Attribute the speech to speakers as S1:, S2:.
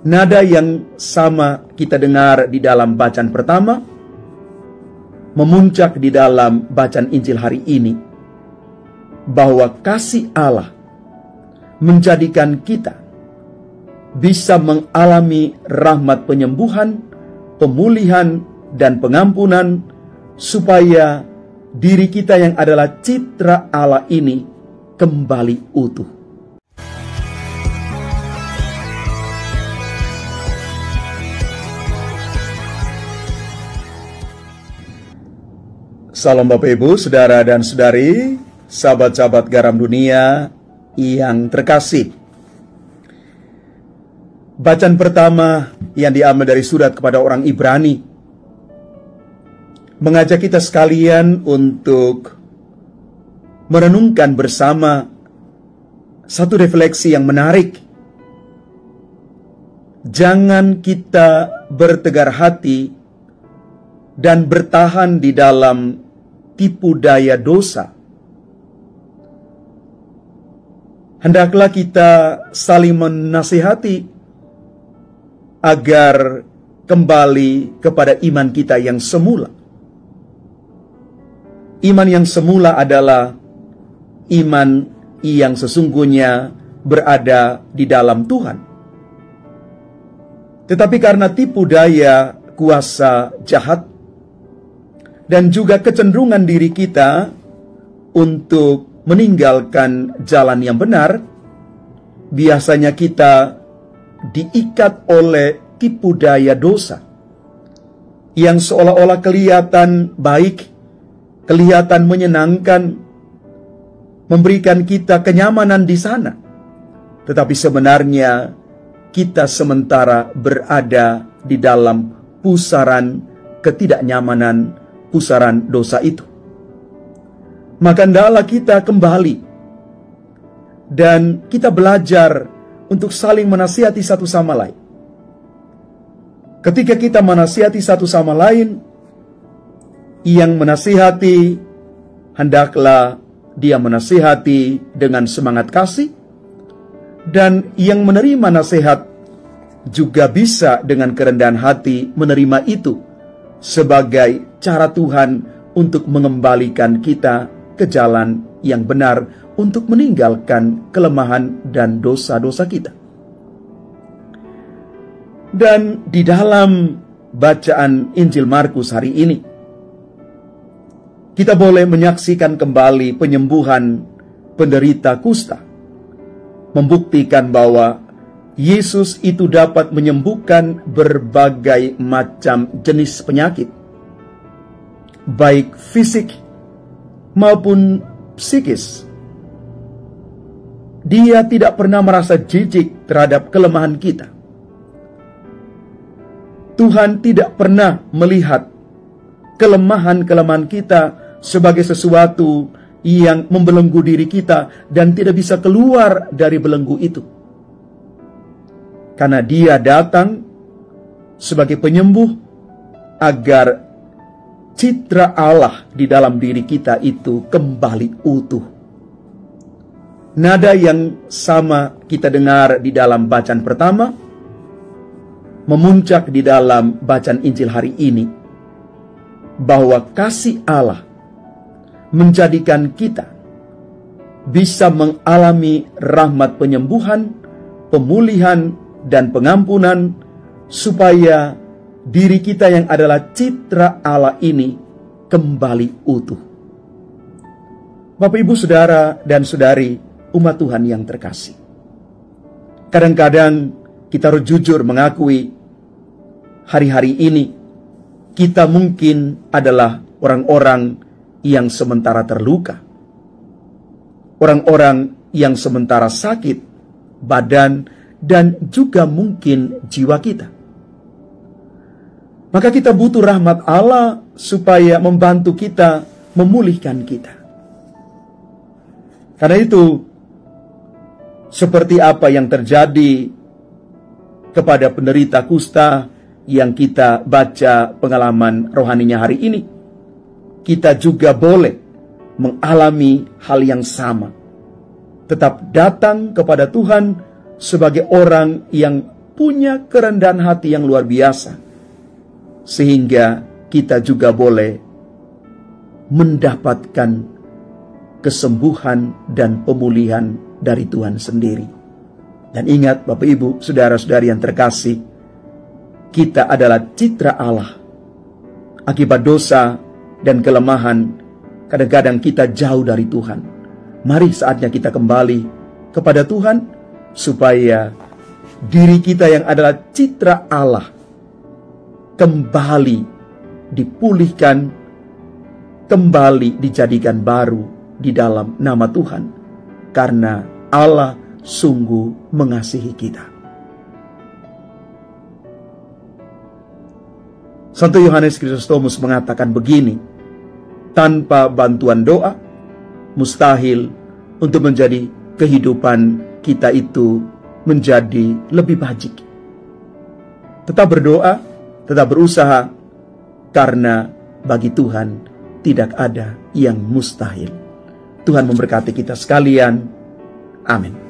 S1: Nada yang sama kita dengar di dalam bacaan pertama, memuncak di dalam bacaan Injil hari ini, bahwa kasih Allah menjadikan kita bisa mengalami rahmat penyembuhan, pemulihan, dan pengampunan, supaya diri kita yang adalah citra Allah ini kembali utuh. Salam Bapak Ibu, Saudara dan Saudari, sahabat-sahabat garam dunia yang terkasih. Bacaan pertama yang diambil dari surat kepada orang Ibrani mengajak kita sekalian untuk merenungkan bersama satu refleksi yang menarik. Jangan kita bertegar hati dan bertahan di dalam tipu daya dosa. Hendaklah kita saling menasihati agar kembali kepada iman kita yang semula. Iman yang semula adalah iman yang sesungguhnya berada di dalam Tuhan. Tetapi karena tipu daya kuasa jahat dan juga kecenderungan diri kita untuk meninggalkan jalan yang benar, biasanya kita diikat oleh tipu daya dosa yang seolah-olah kelihatan baik, kelihatan menyenangkan, memberikan kita kenyamanan di sana. Tetapi sebenarnya kita sementara berada di dalam pusaran ketidaknyamanan, pusaran dosa itu. Maka hendaklah kita kembali dan kita belajar untuk saling menasihati satu sama lain. Ketika kita menasihati satu sama lain, yang menasihati hendaklah dia menasihati dengan semangat kasih, dan yang menerima nasihat juga bisa dengan kerendahan hati menerima itu sebagai cara Tuhan untuk mengembalikan kita ke jalan yang benar, untuk meninggalkan kelemahan dan dosa-dosa kita. Dan di dalam bacaan Injil Markus hari ini, kita boleh menyaksikan kembali penyembuhan penderita kusta, membuktikan bahwa Yesus itu dapat menyembuhkan berbagai macam jenis penyakit, baik fisik maupun psikis. Dia tidak pernah merasa jijik terhadap kelemahan kita. Tuhan tidak pernah melihat kelemahan-kelemahan kita sebagai sesuatu yang membelenggu diri kita dan tidak bisa keluar dari belenggu itu. Karena dia datang sebagai penyembuh agar citra Allah di dalam diri kita itu kembali utuh. Nada yang sama kita dengar di dalam bacaan pertama, memuncak di dalam bacaan Injil hari ini, bahwa kasih Allah menjadikan kita bisa mengalami rahmat penyembuhan, pemulihan, dan pengampunan, supaya diri kita yang adalah citra Allah ini kembali utuh. Bapak, Ibu, Saudara, dan Saudari, umat Tuhan yang terkasih. Kadang-kadang kita harus jujur mengakui hari-hari ini kita mungkin adalah orang-orang yang sementara terluka, orang-orang yang sementara sakit badan dan juga mungkin jiwa kita. Maka kita butuh rahmat Allah supaya membantu kita, memulihkan kita. Karena itu, seperti apa yang terjadi kepada penderita kusta yang kita baca pengalaman rohaninya hari ini, kita juga boleh mengalami hal yang sama. Tetap datang kepada Tuhan sebagai orang yang punya kerendahan hati yang luar biasa, sehingga kita juga boleh mendapatkan kesembuhan dan pemulihan dari Tuhan sendiri. Dan ingat Bapak Ibu, saudara-saudari yang terkasih, kita adalah citra Allah. Akibat dosa dan kelemahan, kadang-kadang kita jauh dari Tuhan. Mari saatnya kita kembali kepada Tuhan, supaya diri kita yang adalah citra Allah kembali dipulihkan, kembali dijadikan baru di dalam nama Tuhan, karena Allah sungguh mengasihi kita. Santo Yohanes Chrysostomus mengatakan begini, tanpa bantuan doa, mustahil untuk menjadi kehidupan kita itu menjadi lebih baik. Tetap berdoa, tetap berusaha, karena bagi Tuhan tidak ada yang mustahil. Tuhan memberkati kita sekalian. Amin.